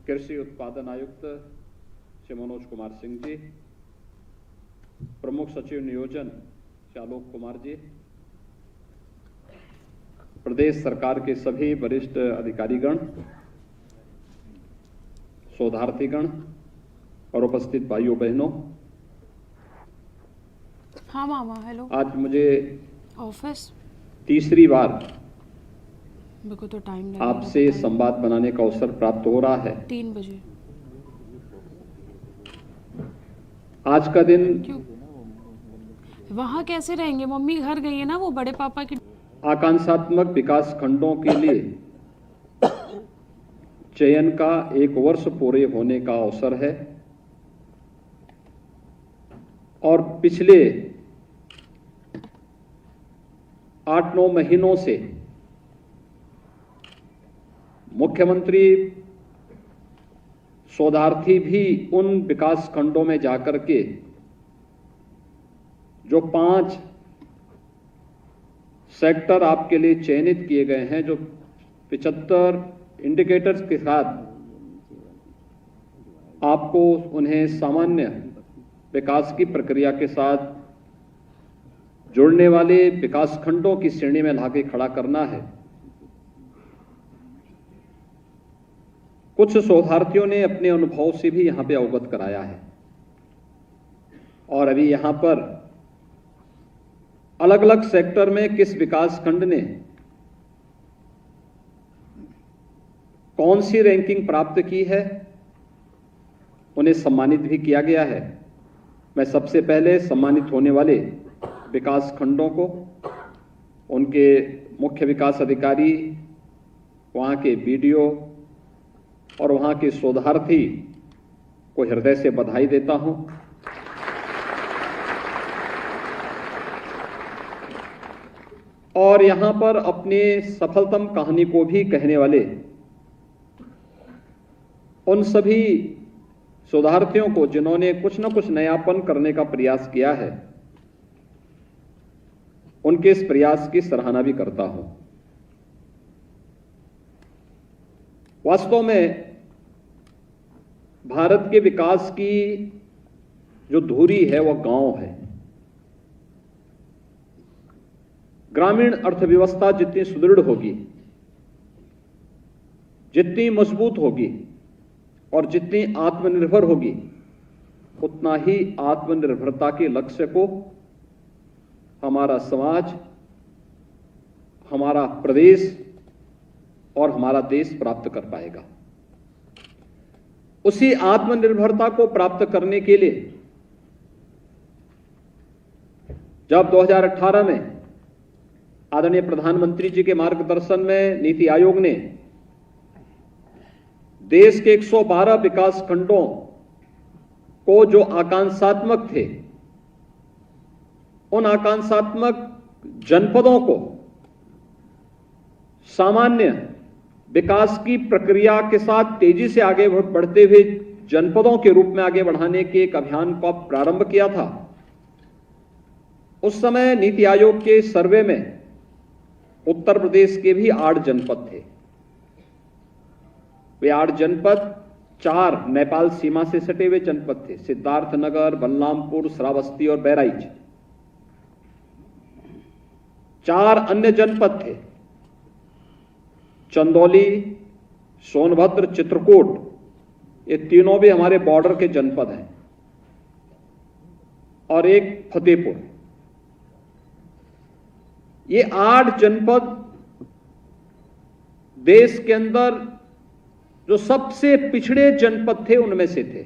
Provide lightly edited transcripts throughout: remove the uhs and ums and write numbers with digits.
कृषि उत्पादन आयुक्त श्री मनोज कुमार सिंह जी, प्रमुख सचिव नियोजन श्री आलोक कुमार जी, प्रदेश सरकार के सभी वरिष्ठ अधिकारीगण, शोधार्थीगण और उपस्थित भाइयों बहनों, हाँ मामा, हेलो। आज मुझे ऑफिस तीसरी बार मेरे को तो टाइम लगेगा, आपसे संवाद बनाने का अवसर प्राप्त हो रहा है। 3 बजे। आज का दिन क्यों? वहाँ कैसे रहेंगे? मम्मी घर गई है ना, वो बड़े पापा की। आकांक्षात्मक विकास खंडों के लिए चयन का 1 वर्ष पूरे होने का अवसर है और पिछले 8-9 महीनों से मुख्यमंत्री शोधार्थी भी उन विकास खंडों में जाकर के जो 5 सेक्टर आपके लिए चयनित किए गए हैं, जो 75 इंडिकेटर्स के साथ आपको उन्हें सामान्य विकास की प्रक्रिया के साथ जुड़ने वाले विकास खंडों की श्रेणी में लाके खड़ा करना है। कुछ शोधार्थियों ने अपने अनुभव से भी यहां पे अवगत कराया है और अभी यहां पर अलग अलग सेक्टर में किस विकास खंड ने कौन सी रैंकिंग प्राप्त की है, उन्हें सम्मानित भी किया गया है। मैं सबसे पहले सम्मानित होने वाले विकास खंडों को, उनके मुख्य विकास अधिकारी, वहां के बीडीओ और वहां के शोधार्थी को हृदय से बधाई देता हूं। और यहां पर अपने सफलतम कहानी को भी कहने वाले उन सभी शोधार्थियों को जिन्होंने कुछ न कुछ नयापन करने का प्रयास किया है, उनके इस प्रयास की सराहना भी करता हूं। वास्तव में भारत के विकास की जो धुरी है वह गांव है। ग्रामीण अर्थव्यवस्था जितनी सुदृढ़ होगी, जितनी मजबूत होगी और जितनी आत्मनिर्भर होगी, उतना ही आत्मनिर्भरता के लक्ष्य को हमारा समाज, हमारा प्रदेश और हमारा देश प्राप्त कर पाएगा। उसी आत्मनिर्भरता को प्राप्त करने के लिए जब 2018 में आदरणीय प्रधानमंत्री जी के मार्गदर्शन में नीति आयोग ने देश के 112 विकास खंडों को जो आकांक्षात्मक थे, उन आकांक्षात्मक जनपदों को सामान्य विकास की प्रक्रिया के साथ तेजी से आगे बढ़ते हुए जनपदों के रूप में आगे बढ़ाने के एक अभियान का प्रारंभ किया था। उस समय नीति आयोग के सर्वे में उत्तर प्रदेश के भी 8 जनपद थे। वे 8 जनपद 4 नेपाल सीमा से सटे हुए जनपद थे, सिद्धार्थनगर, बलरामपुर, श्रावस्ती और बहराइच। 4 अन्य जनपद थे, चंदौली, सोनभद्र, चित्रकूट। ये तीनों भी हमारे बॉर्डर के जनपद हैं, और एक फतेहपुर। ये 8 जनपद देश के अंदर जो सबसे पिछड़े जनपद थे उनमें से थे।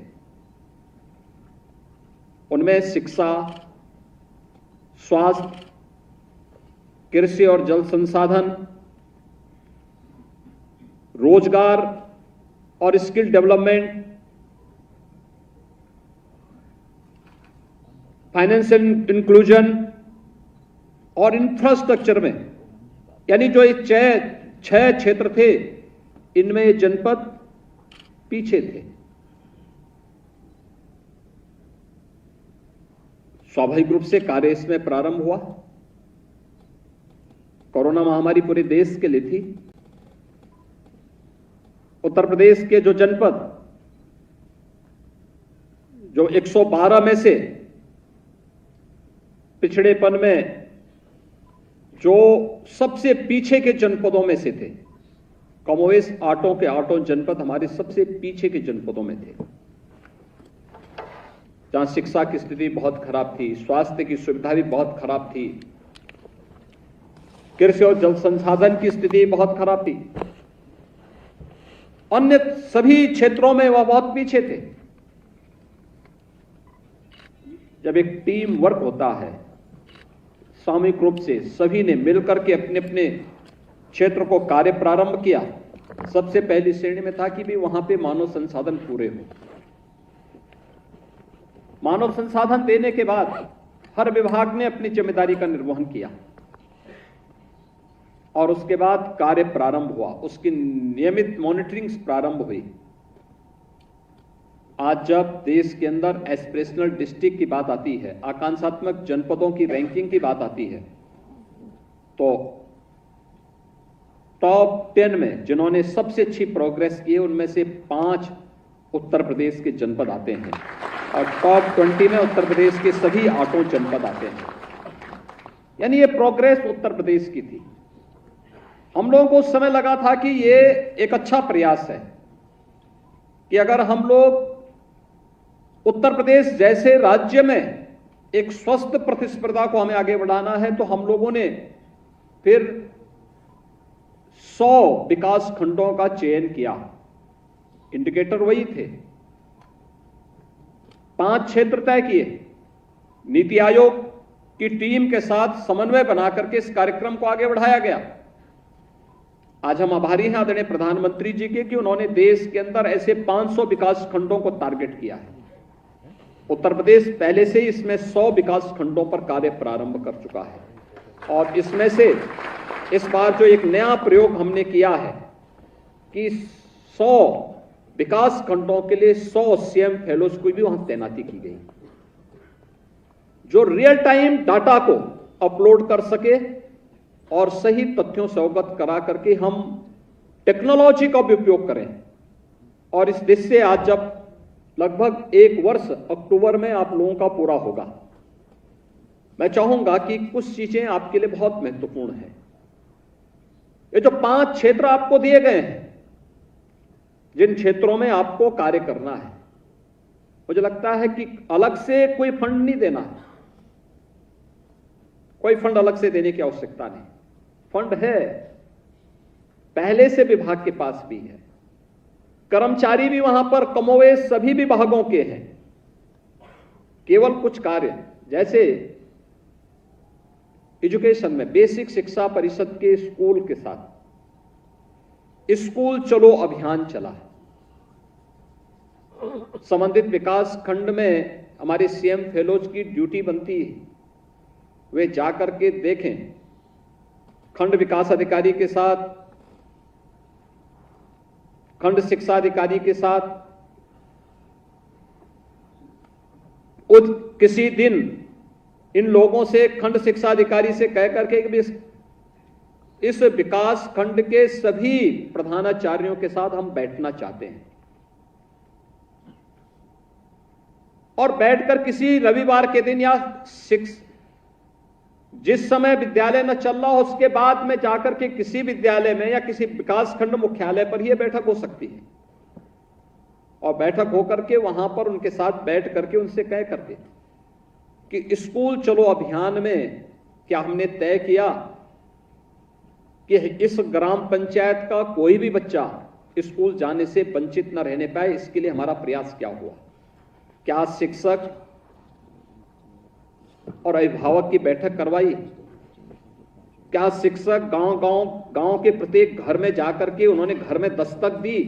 उनमें शिक्षा, स्वास्थ्य, कृषि और जल संसाधन, रोजगार और स्किल डेवलपमेंट, फाइनेंशियल इंक्लूजन और इंफ्रास्ट्रक्चर में, यानी जो ये 6 क्षेत्र थे, इनमें ये जनपद पीछे थे। स्वाभाविक रूप से कार्य इसमें प्रारंभ हुआ। कोरोना महामारी पूरे देश के लिए थी। उत्तर प्रदेश के जो जनपद जो 112 में से पिछड़ेपन में जो सबसे पीछे के जनपदों में से थे, कमोवेश आठों के आठों जनपद हमारे सबसे पीछे के जनपदों में थे, जहां शिक्षा की स्थिति बहुत खराब थी, स्वास्थ्य की सुविधा भी बहुत खराब थी, कृषि और जल संसाधन की स्थिति बहुत खराब थी, अन्य सभी क्षेत्रों में वह बहुत पीछे थे। जब एक टीम वर्क होता है, सामूहिक रूप से सभी ने मिलकर के अपने अपने क्षेत्र को कार्य प्रारंभ किया, सबसे पहली श्रेणी में था कि भी वहां पे मानव संसाधन पूरे हो। मानव संसाधन देने के बाद हर विभाग ने अपनी जिम्मेदारी का निर्वहन किया और उसके बाद कार्य प्रारंभ हुआ, उसकी नियमित मॉनिटरिंग प्रारंभ हुई। आज जब देश के अंदर एस्पिरेशनल डिस्ट्रिक्ट की बात आती है, आकांक्षात्मक जनपदों की रैंकिंग की बात आती है, तो टॉप 10 में जिन्होंने सबसे अच्छी प्रोग्रेस की है उनमें से 5 उत्तर प्रदेश के जनपद आते हैं और टॉप 20 में उत्तर प्रदेश के सभी 8 जनपद आते हैं। यानी ये प्रोग्रेस उत्तर प्रदेश की थी। हम लोगों को उस समय लगा था कि ये एक अच्छा प्रयास है कि अगर हम लोग उत्तर प्रदेश जैसे राज्य में एक स्वस्थ प्रतिस्पर्धा को हमें आगे बढ़ाना है, तो हम लोगों ने फिर 100 विकास खंडों का चयन किया। इंडिकेटर वही थे, 5 क्षेत्र तय किए, नीति आयोग की टीम के साथ समन्वय बनाकर के इस कार्यक्रम को आगे बढ़ाया गया। आज हम आभारी हैं आदरणीय प्रधानमंत्री जी के कि उन्होंने देश के अंदर ऐसे 500 विकास खंडों को टारगेट किया है। उत्तर प्रदेश पहले से ही इसमें 100 विकास खंडों पर कार्य प्रारंभ कर चुका है और इसमें से इस बार जो एक नया प्रयोग हमने किया है कि 100 विकास खंडों के लिए 100 सीएम फेलोज की भी वहां तैनाती की गई, जो रियल टाइम डाटा को अपलोड कर सके और सही तथ्यों से अवगत करा करके हम टेक्नोलॉजी का भी उपयोग करें। और इस देश से आज जब लगभग 1 वर्ष अक्टूबर में आप लोगों का पूरा होगा, मैं चाहूंगा कि कुछ चीजें आपके लिए बहुत महत्वपूर्ण है। ये जो 5 क्षेत्र आपको दिए गए हैं, जिन क्षेत्रों में आपको कार्य करना है, मुझे लगता है कि अलग से कोई फंड नहीं देना है, कोई फंड अलग से देने की आवश्यकता नहीं। फंड है, पहले से विभाग के पास भी है, कर्मचारी भी वहां पर कमोवेश सभी विभागों के हैं। केवल कुछ कार्य जैसे एजुकेशन में बेसिक शिक्षा परिषद के स्कूल के साथ स्कूल चलो अभियान चला है। संबंधित विकास खंड में हमारे सीएम फेलोज की ड्यूटी बनती है, वे जाकर के देखें, खंड विकास अधिकारी के साथ, खंड शिक्षा अधिकारी के साथ किसी दिन इन लोगों से, खंड शिक्षा अधिकारी से कह करके इस विकास खंड के सभी प्रधानाचार्यों के साथ हम बैठना चाहते हैं और बैठकर किसी रविवार के दिन या जिस समय विद्यालय न चल रहा हो उसके बाद में जाकर के किसी विद्यालय में या किसी विकास खंड मुख्यालय पर यह बैठक हो सकती है और बैठक होकर के वहां पर उनके साथ बैठ करके उनसे कह करके कि स्कूल चलो अभियान में क्या हमने तय किया कि इस ग्राम पंचायत का कोई भी बच्चा स्कूल जाने से वंचित न रहने पाए, इसके लिए हमारा प्रयास क्या हुआ। क्या शिक्षक और अभिभावक की बैठक करवाई, क्या शिक्षक गांव के प्रत्येक घर में जाकर के उन्होंने घर में दस्तक दी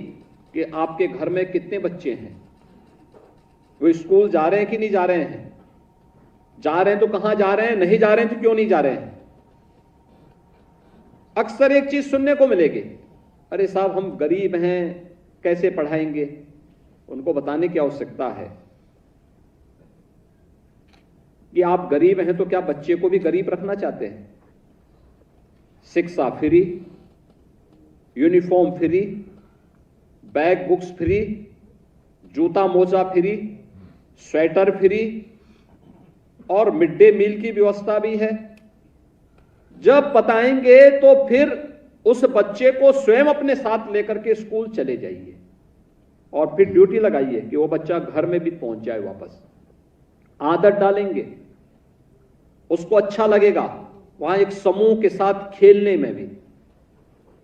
कि आपके घर में कितने बच्चे हैं, वो स्कूल जा रहे हैं कि नहीं जा रहे हैं, जा रहे हैं तो कहां जा रहे हैं, नहीं जा रहे हैं तो क्यों नहीं जा रहे हैं। अक्सर एक चीज सुनने को मिलेगी, अरे साहब हम गरीब हैं कैसे पढ़ाएंगे। उनको बताने की आवश्यकता है कि आप गरीब हैं तो क्या बच्चे को भी गरीब रखना चाहते हैं। शिक्षा free, uniform free, bag books free, जूता मोजा फ्री, स्वेटर फ्री और मिड डे मील की व्यवस्था भी है। जब बताएंगे तो फिर उस बच्चे को स्वयं अपने साथ लेकर के स्कूल चले जाइए और फिर ड्यूटी लगाइए कि वो बच्चा घर में भी पहुंच जाए वापस। आदत डालेंगे, उसको अच्छा लगेगा वहां एक समूह के साथ खेलने में भी,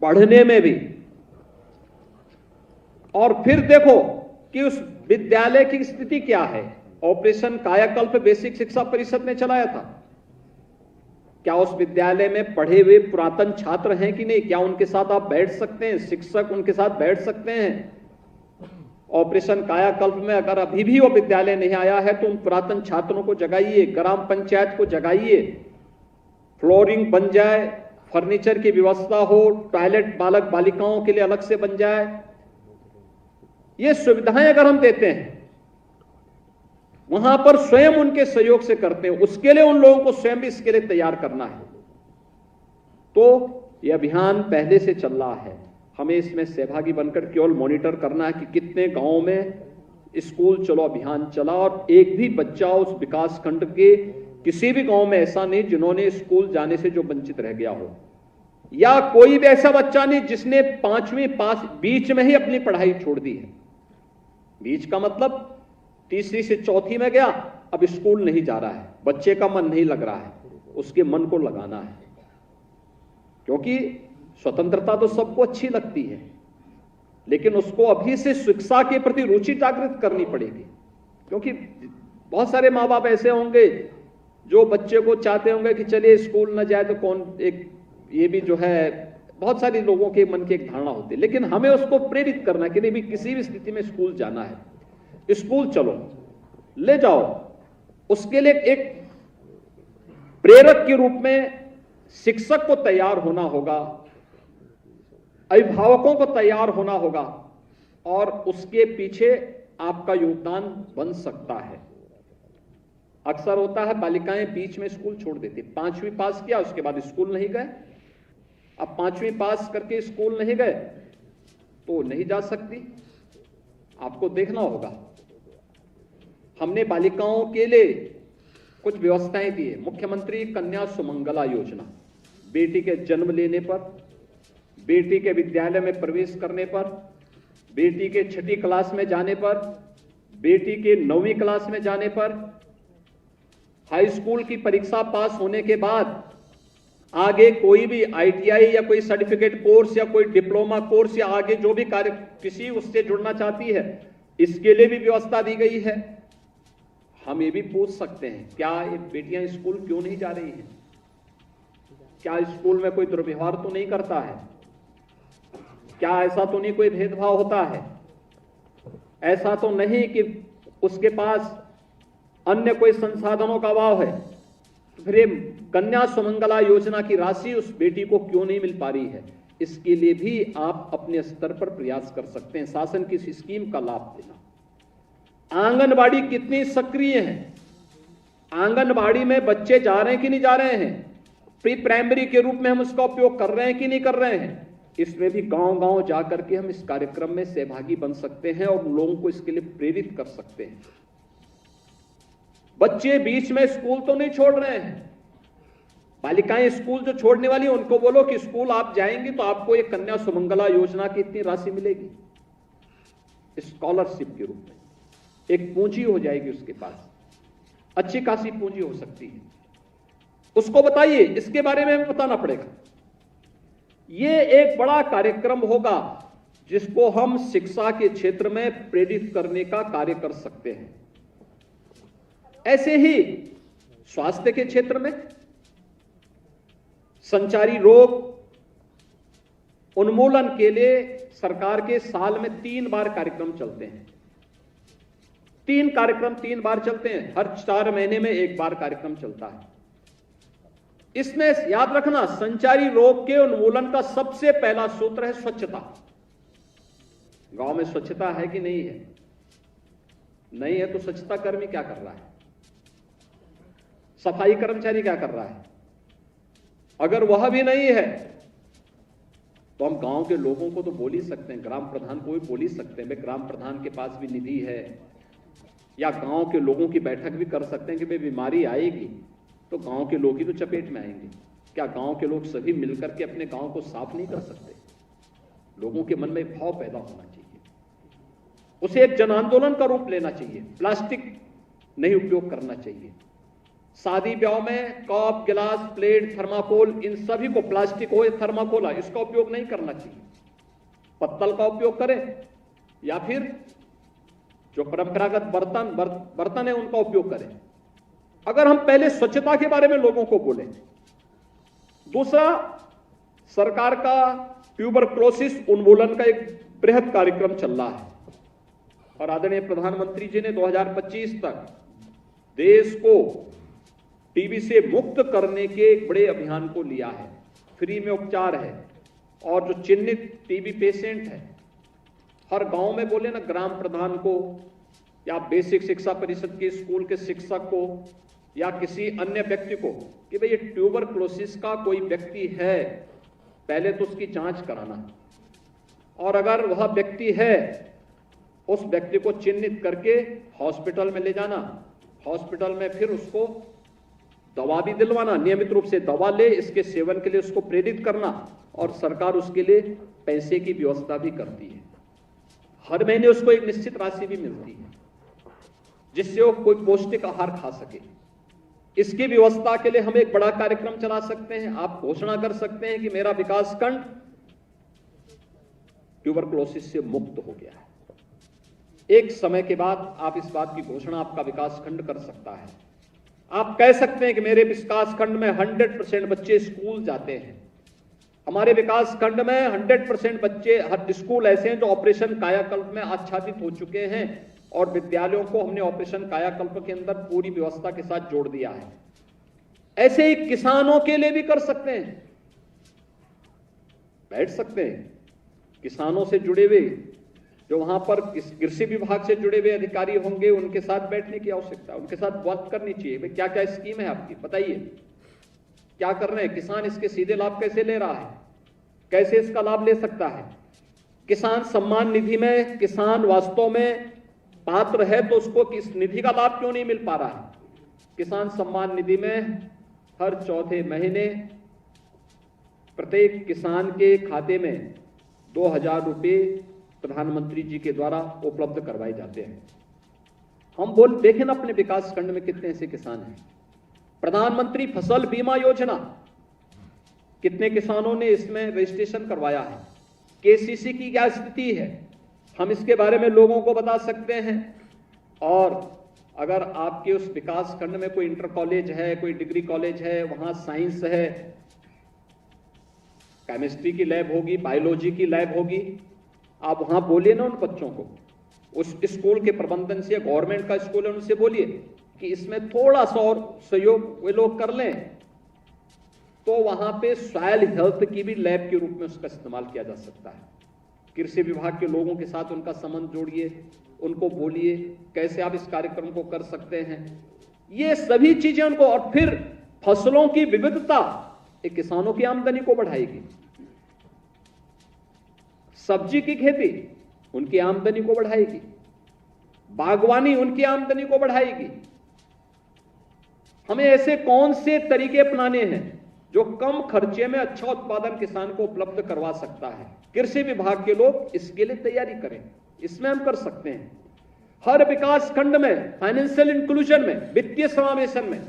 पढ़ने में भी। और फिर देखो कि उस विद्यालय की स्थिति क्या है। ऑपरेशन कायाकल्प बेसिक शिक्षा परिषद ने चलाया था। क्या उस विद्यालय में पढ़े हुए पुरातन छात्र हैं कि नहीं? क्या उनके साथ आप बैठ सकते हैं? शिक्षक उनके साथ बैठ सकते हैं? ऑपरेशन कायाकल्प में अगर अभी भी वो विद्यालय नहीं आया है तो उन पुरातन छात्रों को जगाइए, ग्राम पंचायत को जगाइए, फ्लोरिंग बन जाए, फर्नीचर की व्यवस्था हो, टॉयलेट बालक बालिकाओं के लिए अलग से बन जाए। ये सुविधाएं अगर हम देते हैं, वहां पर स्वयं उनके सहयोग से करते हैं, उसके लिए उन लोगों को स्वयं भी इसके लिए तैयार करना है। तो यह अभियान पहले से चल रहा है, हमें इसमें सहभागी बनकर केवल मॉनिटर करना है कि कितने गांवों में स्कूल चलो अभियान चला और एक भी बच्चा उस विकास खंड के किसी भी गांव में ऐसा नहीं जिन्होंने स्कूल जाने से जो वंचित रह गया हो, या कोई भी ऐसा बच्चा नहीं जिसने 5वीं पास बीच में ही अपनी पढ़ाई छोड़ दी है। बीच का मतलब तीसरी से चौथी में गया, अब स्कूल नहीं जा रहा है, बच्चे का मन नहीं लग रहा है, उसके मन को लगाना है। क्योंकि स्वतंत्रता तो सबको अच्छी लगती है, लेकिन उसको अभी से शिक्षा के प्रति रुचि जागृत करनी पड़ेगी। क्योंकि बहुत सारे माँ बाप ऐसे होंगे जो बच्चे को चाहते होंगे कि चलिए स्कूल न जाए तो कौन, एक ये भी जो है बहुत सारे लोगों के मन की एक धारणा होती है। लेकिन हमें उसको प्रेरित करना कि नहीं भी किसी भी स्थिति में स्कूल जाना है, स्कूल चलो, ले जाओ। उसके लिए एक प्रेरक के रूप में शिक्षक को तैयार होना होगा, अभिभावकों को तैयार होना होगा और उसके पीछे आपका योगदान बन सकता है। अक्सर होता है बालिकाएं बीच में स्कूल छोड़ देती, 5वीं पास किया उसके बाद स्कूल नहीं गए। अब 5वीं पास करके स्कूल नहीं गए तो नहीं जा सकती, आपको देखना होगा। हमने बालिकाओं के लिए कुछ व्यवस्थाएं दी है। मुख्यमंत्री कन्या सुमंगला योजना, बेटी के जन्म लेने पर, बेटी के विद्यालय में प्रवेश करने पर, बेटी के 6ठी क्लास में जाने पर, बेटी के 9वीं क्लास में जाने पर, हाई स्कूल की परीक्षा पास होने के बाद आगे कोई भी ITI या कोई सर्टिफिकेट कोर्स या कोई डिप्लोमा कोर्स या आगे जो भी कार्य किसी उससे जुड़ना चाहती है, इसके लिए भी व्यवस्था दी गई है। हम ये भी पूछ सकते हैं, क्या ये बेटियां स्कूल क्यों नहीं जा रही हैं? क्या स्कूल में कोई दुर्व्यवहार तो नहीं करता है? क्या ऐसा तो नहीं कोई भेदभाव होता है? ऐसा तो नहीं कि उसके पास अन्य कोई संसाधनों का अभाव है? तो फिर ये कन्या सुमंगला योजना की राशि उस बेटी को क्यों नहीं मिल पा रही है? इसके लिए भी आप अपने स्तर पर प्रयास कर सकते हैं, शासन की इस स्कीम का लाभ देना। आंगनबाड़ी कितनी सक्रिय है, आंगनबाड़ी में बच्चे जा रहे हैं कि नहीं जा रहे हैं, प्री प्राइमरी के रूप में हम उसका उपयोग कर रहे हैं कि नहीं कर रहे हैं, इसमें भी गांव गांव जाकर के हम इस कार्यक्रम में सहभागी बन सकते हैं और लोगों को इसके लिए प्रेरित कर सकते हैं। बच्चे बीच में स्कूल तो नहीं छोड़ रहे हैं। बालिकाएं स्कूल जो छोड़ने वाली उनको बोलो कि स्कूल आप जाएंगी तो आपको एक कन्या सुमंगला योजना की इतनी राशि मिलेगी, स्कॉलरशिप के रूप में एक पूंजी हो जाएगी उसके पास, अच्छी खासी पूंजी हो सकती है। उसको बताइए, इसके बारे में हमें बताना पड़ेगा। ये एक बड़ा कार्यक्रम होगा जिसको हम शिक्षा के क्षेत्र में प्रेरित करने का कार्य कर सकते हैं। ऐसे ही स्वास्थ्य के क्षेत्र में संचारी रोग उन्मूलन के लिए सरकार के साल में 3 बार कार्यक्रम चलते हैं। 3 कार्यक्रम 3 बार चलते हैं, हर 4 महीने में 1 बार कार्यक्रम चलता है। इसमें याद रखना, संचारी रोग के उन्मूलन का सबसे पहला सूत्र है स्वच्छता। गांव में स्वच्छता है कि नहीं है? नहीं है तो स्वच्छता कर्मी क्या कर रहा है? सफाई कर्मचारी क्या कर रहा है? अगर वह भी नहीं है तो हम गांव के लोगों को तो बोल ही सकते हैं, ग्राम प्रधान को भी बोल ही सकते हैं, भाई ग्राम प्रधान के पास भी निधि है, या गांव के लोगों की बैठक भी कर सकते हैं कि भाई बीमारी आएगी तो गांव के लोग ही तो चपेट में आएंगे। क्या गांव के लोग सभी मिलकर के अपने गांव को साफ नहीं कर सकते? लोगों के मन में एक भाव पैदा होना चाहिए, उसे एक जन आंदोलन का रूप लेना चाहिए। प्लास्टिक नहीं उपयोग करना चाहिए। शादी ब्याह में कप, गिलास, प्लेट, थर्माकोल, इन सभी को, प्लास्टिक हो या थर्माकोल हो, इसका उपयोग नहीं करना चाहिए। पत्तल का उपयोग करें या फिर जो परंपरागत बर्तन है उनका उपयोग करें। अगर हम पहले स्वच्छता के बारे में लोगों को बोलें। दूसरा, सरकार का ट्यूबरक्लोसिस उन्मूलन का एक बृहद कार्यक्रम चल रहा है और आदरणीय प्रधानमंत्री जी ने 2025 तक देश को टीबी से मुक्त करने के एक बड़े अभियान को लिया है। फ्री में उपचार है और जो चिन्हित टीबी पेशेंट है, हर गांव में बोले ना ग्राम प्रधान को या बेसिक शिक्षा परिषद के स्कूल के शिक्षक को या किसी अन्य व्यक्ति को कि भाई ये ट्यूबरक्लोसिस का कोई व्यक्ति है, पहले तो उसकी जांच कराना, और अगर वह व्यक्ति है उस व्यक्ति को चिन्हित करके हॉस्पिटल में ले जाना, हॉस्पिटल में फिर उसको दवा भी दिलवाना, नियमित रूप से दवा ले, इसके सेवन के लिए उसको प्रेरित करना, और सरकार उसके लिए पैसे की व्यवस्था भी करती है। हर महीने उसको एक निश्चित राशि भी मिलती है जिससे वो कोई पौष्टिक आहार खा सके। इसकी व्यवस्था के लिए हम एक बड़ा कार्यक्रम चला सकते हैं। आप घोषणा कर सकते हैं कि मेरा विकासखंड ट्यूबरक्लोसिस से मुक्त हो गया है। एक समय के बाद आप इस बात की घोषणा आपका विकासखंड कर सकता है। आप कह सकते हैं कि मेरे विकासखंड में 100% बच्चे स्कूल जाते हैं। हमारे विकासखंड में 100% बच्चे, हर स्कूल ऐसे हैं जो ऑपरेशन कायाकल्प में आच्छादित हो चुके हैं और विद्यालयों को हमने ऑपरेशन कायाकल्प के अंदर पूरी व्यवस्था के साथ जोड़ दिया है। ऐसे ही किसानों के लिए भी कर सकते हैं। बैठ सकते हैं किसानों से जुड़े हुए, जो वहां पर कृषि विभाग से जुड़े हुए अधिकारी होंगे, उनके साथ बैठने की आवश्यकता है, उनके साथ बात करनी चाहिए। भाई क्या क्या स्कीम है आपकी, बताइए क्या कर रहे हैं, किसान इसके सीधे लाभ कैसे ले रहा है, कैसे इसका लाभ ले सकता है। किसान सम्मान निधि में किसान वास्तव में पात्र है तो उसको किस निधि का लाभ क्यों नहीं मिल पा रहा है। किसान सम्मान निधि में हर चौथे महीने प्रत्येक किसान के खाते में 2000 रुपये प्रधानमंत्री जी के द्वारा उपलब्ध करवाए जाते हैं। हम देखें ना अपने विकास खंड में कितने ऐसे किसान हैं। प्रधानमंत्री फसल बीमा योजना, कितने किसानों ने इसमें रजिस्ट्रेशन करवाया है। केसीसी की क्या स्थिति है, हम इसके बारे में लोगों को बता सकते हैं। और अगर आपके उस विकास खंड में कोई इंटर कॉलेज है, कोई डिग्री कॉलेज है, वहां साइंस है, केमिस्ट्री की लैब होगी, बायोलॉजी की लैब होगी, आप वहां बोलिए ना उन बच्चों को, उस स्कूल के प्रबंधन से, गवर्नमेंट का स्कूल है, उनसे बोलिए कि इसमें थोड़ा सा और सहयोग वे लोग कर लें तो वहां पे सॉइल हेल्थ की भी लैब के रूप में उसका इस्तेमाल किया जा सकता है। कृषि विभाग के लोगों के साथ उनका संबंध जोड़िए, उनको बोलिए कैसे आप इस कार्यक्रम को कर सकते हैं। ये सभी चीजें उनको, और फिर फसलों की विविधता एक किसानों की आमदनी को बढ़ाएगी। सब्जी की खेती उनकी आमदनी को बढ़ाएगी, बागवानी उनकी आमदनी को बढ़ाएगी। हमें ऐसे कौन से तरीके अपनाने हैं जो कम खर्चे में अच्छा उत्पादन किसान को उपलब्ध करवा सकता है। कृषि विभाग के लोग इसके लिए तैयारी करें, इसमें हम कर सकते हैं। हर विकास खंड में फाइनेंशियल इंक्लूजन में, वित्तीय समावेशन में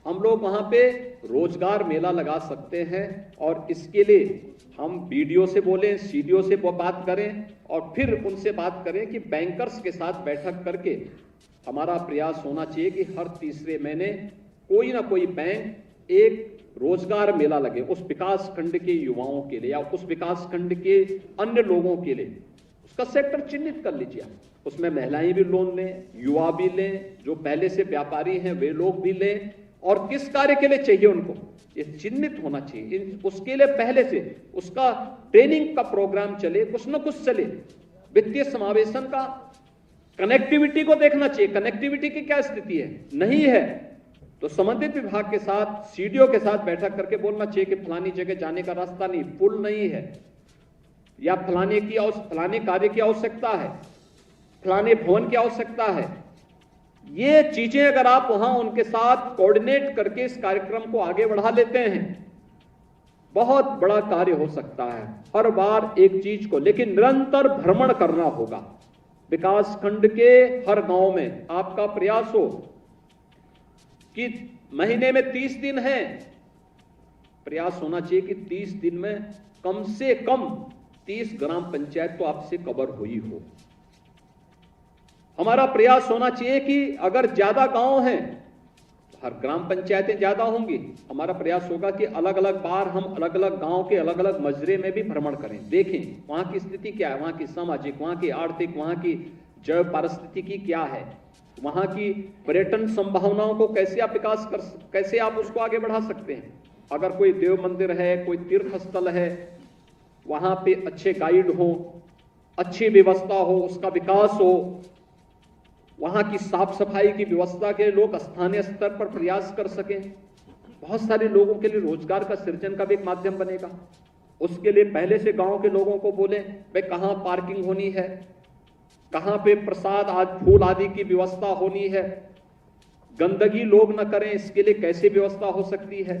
हम लोग वहां पे रोजगार मेला लगा सकते हैं और इसके लिए हम बीडीओ से बोलें, सीडीओ से बात करें और फिर उनसे बात करें कि बैंकर्स के साथ बैठक करके हमारा प्रयास होना चाहिए कि हर तीसरे महीने कोई ना कोई बैंक एक रोजगार मेला लगे उस विकास खंड के युवाओं के लिए या उस विकास खंड के अन्य लोगों के लिए। उसका सेक्टर चिन्हित कर लीजिए, उसमें महिलाएं भी लोन लें, युवा भी लें, जो पहले से व्यापारी हैं वे लोग भी लें, और किस कार्य के लिए चाहिए उनको ये चिन्हित होना चाहिए। उसके लिए पहले से उसका ट्रेनिंग का प्रोग्राम चले, कुछ ना कुछ चले। वित्तीय समावेशन का कनेक्टिविटी को देखना चाहिए, कनेक्टिविटी की क्या स्थिति है, नहीं है तो संबंधित विभाग के साथ, सीडीओ के साथ बैठक करके बोलना चाहिए कि फलानी जगह जाने का रास्ता नहीं, पुल नहीं है, या फलाने कार्य की आवश्यकता है, फलाने भवन की आवश्यकता है। ये चीजें अगर आप वहां उनके साथ कोऑर्डिनेट करके इस कार्यक्रम को आगे बढ़ा लेते हैं, बहुत बड़ा कार्य हो सकता है। हर बार एक चीज को, लेकिन निरंतर भ्रमण करना होगा। विकास खंड के हर गांव में आपका प्रयास हो कि महीने में 30 दिन है, प्रयास होना चाहिए कि 30 दिन में कम से कम 30 ग्राम पंचायत तो आपसे कवर हुई हो। हमारा प्रयास होना चाहिए कि अगर ज्यादा गांव हैं, हर ग्राम पंचायतें ज्यादा होंगी, हमारा प्रयास होगा कि अलग अलग बार हम अलग अलग गांव के अलग अलग मजरे में भी भ्रमण करें, देखें वहां की स्थिति क्या है, वहां की सामाजिक, वहां की आर्थिक, वहां की जैव पारिस्थितिकी क्या है, वहां की पर्यटन संभावनाओं को कैसे आप उसको आगे बढ़ा सकते हैं। अगर कोई देव मंदिर है, कोई तीर्थ स्थल है, वहां पे अच्छे गाइड हो, अच्छी व्यवस्था हो, उसका विकास हो, वहां की साफ सफाई की व्यवस्था के लोग स्थानीय स्तर पर प्रयास कर सकें, बहुत सारे लोगों के लिए रोजगार का सृजन का भी एक माध्यम बनेगा। उसके लिए पहले से गांव के लोगों को बोलें भाई कहां पार्किंग होनी है, कहां पे प्रसाद आदि फूल आदि की व्यवस्था होनी है, गंदगी लोग न करें, इसके लिए कैसे व्यवस्था हो सकती है,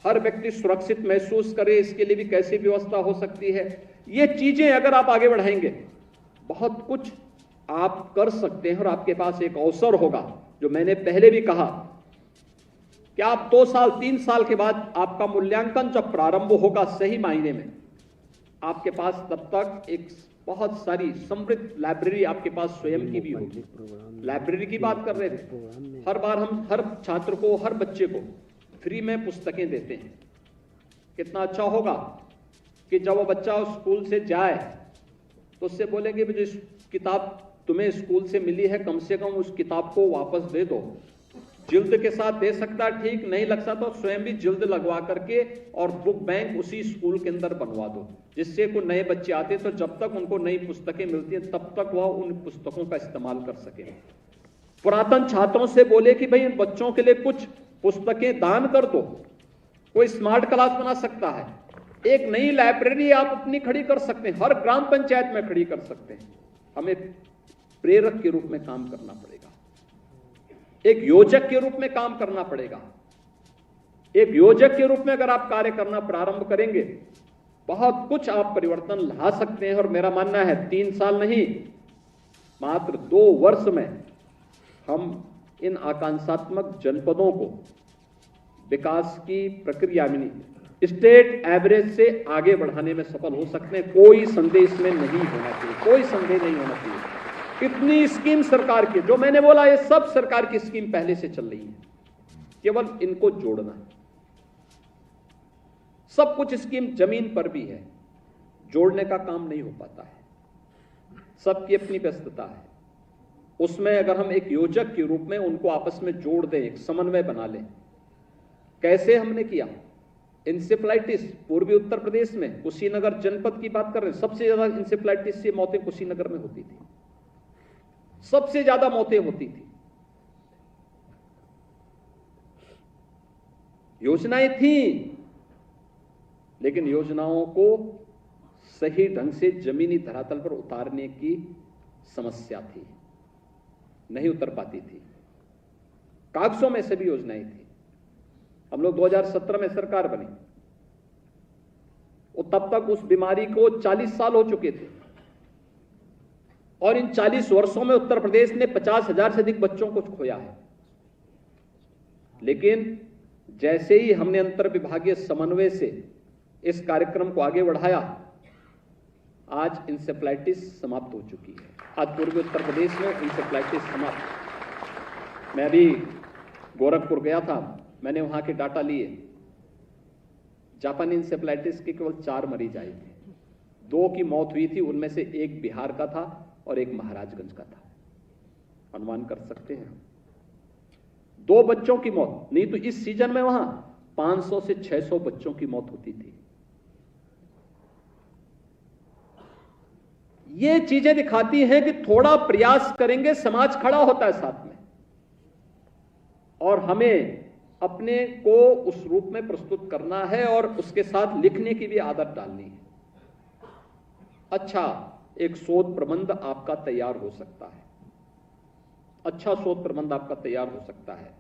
हर व्यक्ति सुरक्षित महसूस करे, इसके लिए भी कैसे व्यवस्था हो सकती है। ये चीजें अगर आप आगे बढ़ाएंगे, बहुत कुछ आप कर सकते हैं और आपके पास एक अवसर होगा। जो मैंने पहले भी कहा कि आप 2 साल 3 साल के बाद आपका मूल्यांकन जब प्रारंभ होगा सही मायने में, आपके पास तब तक एक बहुत सारी समृद्ध लाइब्रेरी आपके पास स्वयं की भी होगी। लाइब्रेरी की बात कर रहे थे, हर बार हम हर छात्र को, हर बच्चे को फ्री में पुस्तकें देते हैं। कितना अच्छा होगा कि जब वो बच्चा स्कूल से जाए तो उससे बोलेंगे मुझे किताब तुम्हें स्कूल से मिली है, कम से कम उस किताब को वापस दे दो। जिल्द के साथ दे सकता है, ठीक नहीं लगता तो स्वयं भी जिल्द लगवा करके और बुक बैंक उसी स्कूल के अंदर बनवा दो, जिससे कोई नए बच्चे आते तो जब तक उनको नई पुस्तकें मिलती हैं तब तक वह उन पुस्तकों का इस्तेमाल कर सके। पुरातन छात्रों से बोले कि भाई इन बच्चों के लिए कुछ पुस्तकें दान कर दो, कोई स्मार्ट क्लास बना सकता है, एक नई लाइब्रेरी आप अपनी खड़ी कर सकते हैं, हर ग्राम पंचायत में खड़ी कर सकते हैं। हमें प्रेरक के रूप में काम करना पड़ेगा, एक योजक के रूप में काम करना पड़ेगा। एक योजक के रूप में अगर आप कार्य करना प्रारंभ करेंगे, बहुत कुछ आप परिवर्तन ला सकते हैं। और मेरा मानना है 3 साल नहीं, मात्र 2 वर्ष में हम इन आकांक्षात्मक जनपदों को विकास की प्रक्रिया में स्टेट एवरेज से आगे बढ़ाने में सफल हो सकते हैं। कोई संदेह इसमें नहीं होना चाहिए, कोई संदेह नहीं होना चाहिए। इतनी स्कीम सरकार की, जो मैंने बोला ये सब सरकार की स्कीम पहले से चल रही है, केवल इनको जोड़ना है। सब कुछ स्कीम जमीन पर भी है, जोड़ने का काम नहीं हो पाता है, सबकी अपनी व्यस्तता है। उसमें अगर हम एक योजक के रूप में उनको आपस में जोड़ दें, एक समन्वय बना लें। कैसे हमने किया? इंसेफ्लाइटिस पूर्वी उत्तर प्रदेश में कुशीनगर जनपद की बात कर रहे हैं, सबसे ज्यादा इंसेफ्लाइटिस से मौतें कुशीनगर में होती थी, सबसे ज्यादा मौतें होती थी। योजनाएं थी, लेकिन योजनाओं को सही ढंग से जमीनी धरातल पर उतारने की समस्या थी, नहीं उतर पाती थी। कागजों में से भी योजनाएं थी। हम लोग 2017 में सरकार बनी, और तब तक उस बीमारी को 40 साल हो चुके थे, और इन 40 वर्षों में उत्तर प्रदेश ने 50,000 से अधिक बच्चों को खोया है। लेकिन जैसे ही हमने अंतर विभागीय समन्वय से इस कार्यक्रम को आगे बढ़ाया, आज इंसेफ्लाइटिस समाप्त हो चुकी है। आज पूर्वी उत्तर प्रदेश में इंसेफ्लाइटिस समाप्त। मैं अभी गोरखपुर गया था, मैंने वहां के डाटा लिए। जापानी इंसेफ्लाइटिस के केवल 4 मरीज आए थे, 2 की मौत हुई थी, उनमें से एक बिहार का था और एक महाराजगंज का था। अनुमान कर सकते हैं, 2 बच्चों की मौत। नहीं तो इस सीजन में वहां 500 से 600 बच्चों की मौत होती थी। ये चीजें दिखाती हैं कि थोड़ा प्रयास करेंगे, समाज खड़ा होता है साथ में। और हमें अपने को उस रूप में प्रस्तुत करना है और उसके साथ लिखने की भी आदत डालनी है। अच्छा एक शोध प्रबंध आपका तैयार हो सकता है, अच्छा शोध प्रबंध आपका तैयार हो सकता है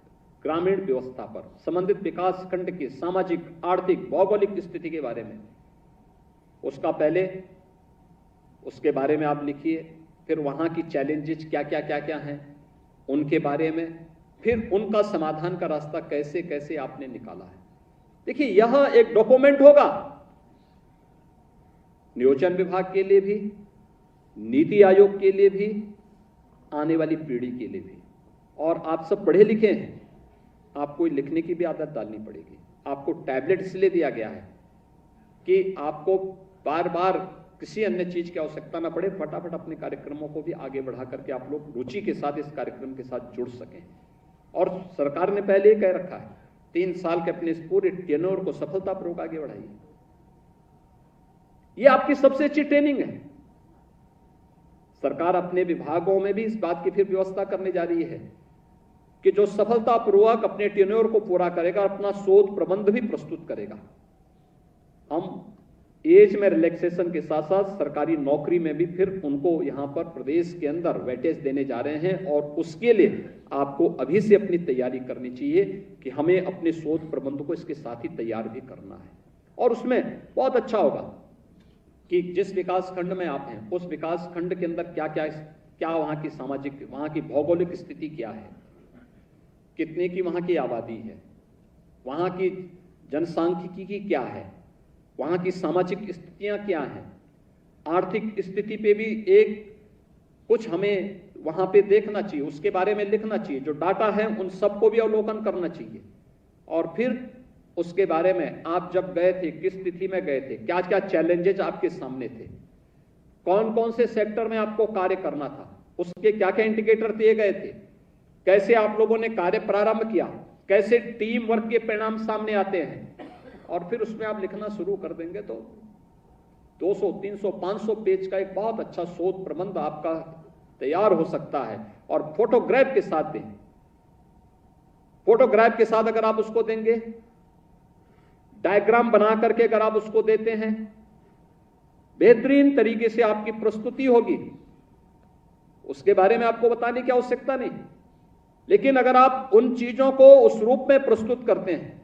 ग्रामीण व्यवस्था पर, संबंधित विकास खंड की सामाजिक, आर्थिक, भौगोलिक स्थिति के बारे में। उसका पहले उसके बारे में आप लिखिए, फिर वहां की चैलेंजेस क्या क्या हैं उनके बारे में, फिर उनका समाधान का रास्ता कैसे कैसे आपने निकाला है। देखिए यह एक डॉक्यूमेंट होगा नियोजन विभाग के लिए भी, नीति आयोग के लिए भी, आने वाली पीढ़ी के लिए भी। और आप सब पढ़े लिखे हैं, आपको लिखने की भी आदत डालनी पड़ेगी। आपको टैबलेट इसलिए दिया गया है कि आपको बार बार किसी अन्य चीज की आवश्यकता ना पड़े, फटाफट अपने कार्यक्रमों को भी आगे बढ़ा करके आप लोग रुचि के साथ इस कार्यक्रम के साथ जुड़ सकें। और सरकार ने पहले ही कह रखा है 3 साल के अपने इस पूरे टेन्योर को सफलतापूर्वक आगे बढ़ाइए। यह आपकी सबसे अच्छी ट्रेनिंग है। सरकार अपने विभागों में भी इस बात की फिर व्यवस्था करने जा रही है कि जो सफलतापूर्वक अपने टेन्योर को पूरा करेगा, अपना शोध प्रबंध भी प्रस्तुत करेगा। हम एज में रिलैक्सेशन के साथ साथ सरकारी नौकरी में भी फिर उनको यहां पर प्रदेश के अंदर वेटेज देने जा रहे हैं। और उसके लिए आपको अभी से अपनी तैयारी करनी चाहिए कि हमें अपने शोध प्रबंध को इसके साथ ही तैयार भी करना है। और उसमें बहुत अच्छा होगा कि जिस विकास खंड में आप हैं उस विकास खंड के अंदर क्या वहां की सामाजिक, वहां की भौगोलिक स्थिति क्या है, कितने की वहां की आबादी है, वहां की जनसांख्यिकी क्या है, वहां की सामाजिक स्थितियां क्या हैं, आर्थिक स्थिति पे भी एक कुछ हमें वहां पे देखना चाहिए, उसके बारे में लिखना चाहिए। जो डाटा है उन सबको भी अवलोकन करना चाहिए। और फिर उसके बारे में आप जब गए थे किस स्थिति में गए थे, क्या क्या चैलेंजेस आपके सामने थे, कौन कौन से सेक्टर में आपको कार्य करना था, उसके क्या क्या इंडिकेटर दिए गए थे, कैसे आप लोगों ने कार्य प्रारंभ किया, कैसे टीम वर्क के परिणाम सामने आते हैं। और फिर उसमें आप लिखना शुरू कर देंगे तो 200, 300, 500 पेज का एक बहुत अच्छा शोध प्रबंध आपका तैयार हो सकता है। और फोटोग्राफ के साथ दें, फोटोग्राफ के साथ अगर आप उसको देंगे, डायग्राम बना करके अगर आप उसको देते हैं, बेहतरीन तरीके से आपकी प्रस्तुति होगी। उसके बारे में आपको बताने की आवश्यकता नहीं, लेकिन अगर आप उन चीजों को उस रूप में प्रस्तुत करते हैं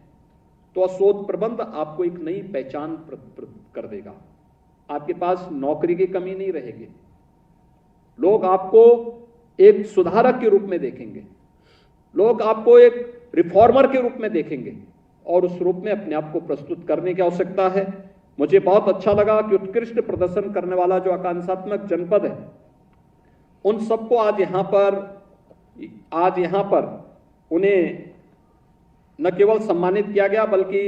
तो शोध प्रबंध आपको एक नई पहचान कर देगा। आपके पास नौकरी की कमी नहीं रहेगी, लोग आपको एक सुधारक के रूप में देखेंगे, लोग आपको एक रिफॉर्मर के रूप में देखेंगे और उस रूप में अपने आप को प्रस्तुत करने की आवश्यकता है। मुझे बहुत अच्छा लगा कि उत्कृष्ट प्रदर्शन करने वाला जो आकांक्षात्मक जनपद है उन सबको आज यहां पर उन्हें न केवल सम्मानित किया गया बल्कि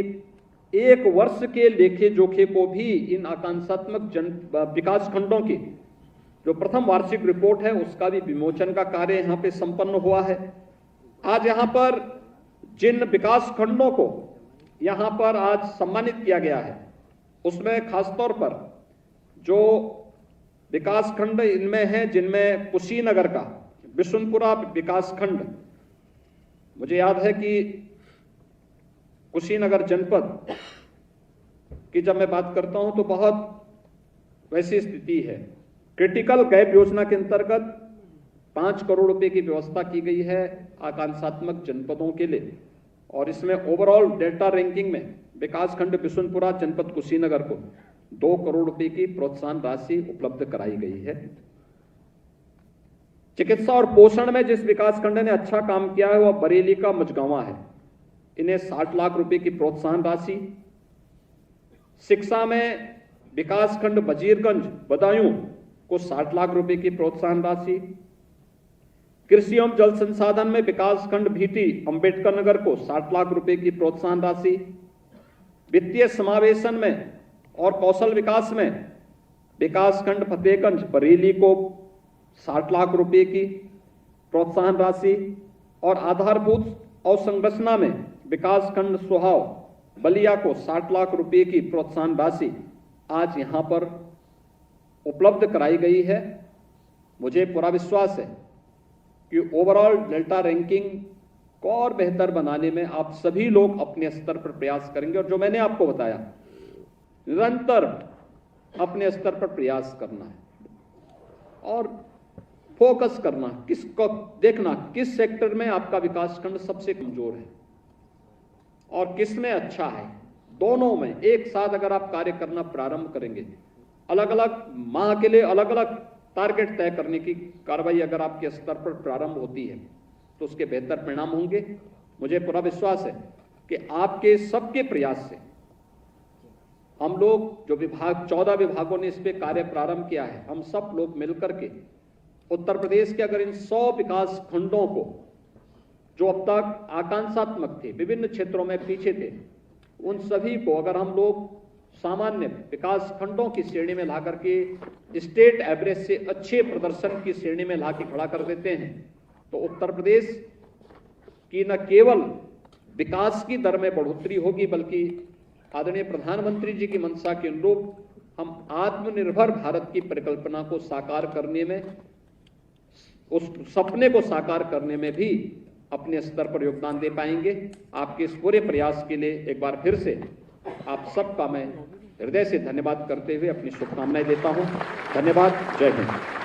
1 वर्ष के लेखे जोखे को भी इन आकांक्षात्मक विकास खंडों की जो प्रथम वार्षिक रिपोर्ट है उसका भी विमोचन का कार्य यहां पे संपन्न हुआ है। आज यहां पर जिन विकास खंडों को यहां पर आज सम्मानित किया गया है उसमें खासतौर पर जो विकास खंड इनमें है, जिनमें कुशीनगर का बिशुनपुरा विकास खंड, मुझे याद है कि कुशीनगर जनपद की जब मैं बात करता हूं तो बहुत वैसी स्थिति है। क्रिटिकल गैप योजना के अंतर्गत 5 करोड़ रुपए की व्यवस्था की गई है आकांक्षात्मक जनपदों के लिए और इसमें ओवरऑल डेल्टा रैंकिंग में विकास खंड बिशुनपुरा जनपद कुशीनगर को 2 करोड़ रुपए की प्रोत्साहन राशि उपलब्ध कराई गई है। चिकित्सा और पोषण में जिस विकास खंड ने अच्छा काम किया है वह बरेली का मझगांवा है, इन्हें 60 लाख रुपए की प्रोत्साहन राशि। शिक्षा में विकास खंड वजीरगंज बदायूं को 60 लाख रुपए की प्रोत्साहन राशि। कृषि एवं जल संसाधन में विकास खंड भीटी अंबेडकर नगर को 60 लाख रुपए की प्रोत्साहन राशि। वित्तीय समावेशन में और कौशल विकास में विकास खंड फतेहगंज बरेली को 60 लाख रुपए की प्रोत्साहन राशि और आधारभूत अवसंरचना में विकास खंड सुहाव बलिया को 60 लाख रुपए की प्रोत्साहन राशि आज यहां पर उपलब्ध कराई गई है। मुझे पूरा विश्वास है कि ओवरऑल डेल्टा रैंकिंग को और बेहतर बनाने में आप सभी लोग अपने स्तर पर प्रयास करेंगे। और जो मैंने आपको बताया, निरंतर अपने स्तर पर प्रयास करना है और फोकस करना, किसको देखना किस सेक्टर में आपका विकासखंड सबसे कमजोर है और किस में अच्छा है। दोनों में एक साथ अगर आप कार्य करना प्रारंभ करेंगे, अलग अलग माह के लिए अलग अलग टारगेट तय करने की कार्रवाई अगर आपके स्तर पर प्रारंभ होती है तो उसके बेहतर परिणाम होंगे। मुझे पूरा विश्वास है कि आपके सबके प्रयास से हम लोग जो विभाग 14 विभागों ने इस पे कार्य प्रारंभ किया है, हम सब लोग मिलकर के उत्तर प्रदेश के अगर इन 100 विकास खंडों को जो अब तक आकांक्षात्मक थे, विभिन्न क्षेत्रों में पीछे थे, उन सभी को अगर हम लोग सामान्य विकास खंडों की श्रेणी में ला करके स्टेट एवरेज से अच्छे प्रदर्शन की श्रेणी में ला के खड़ा कर देते हैं तो उत्तर प्रदेश की न केवल विकास की दर में बढ़ोतरी होगी बल्कि आदरणीय प्रधानमंत्री जी की मंशा के अनुरूप हम आत्मनिर्भर भारत की परिकल्पना को साकार करने में, उस सपने को साकार करने में भी अपने स्तर पर योगदान दे पाएंगे। आपके इस पूरे प्रयास के लिए एक बार फिर से आप सबका मैं हृदय से धन्यवाद करते हुए अपनी शुभकामनाएं देता हूं। धन्यवाद। जय हिंद।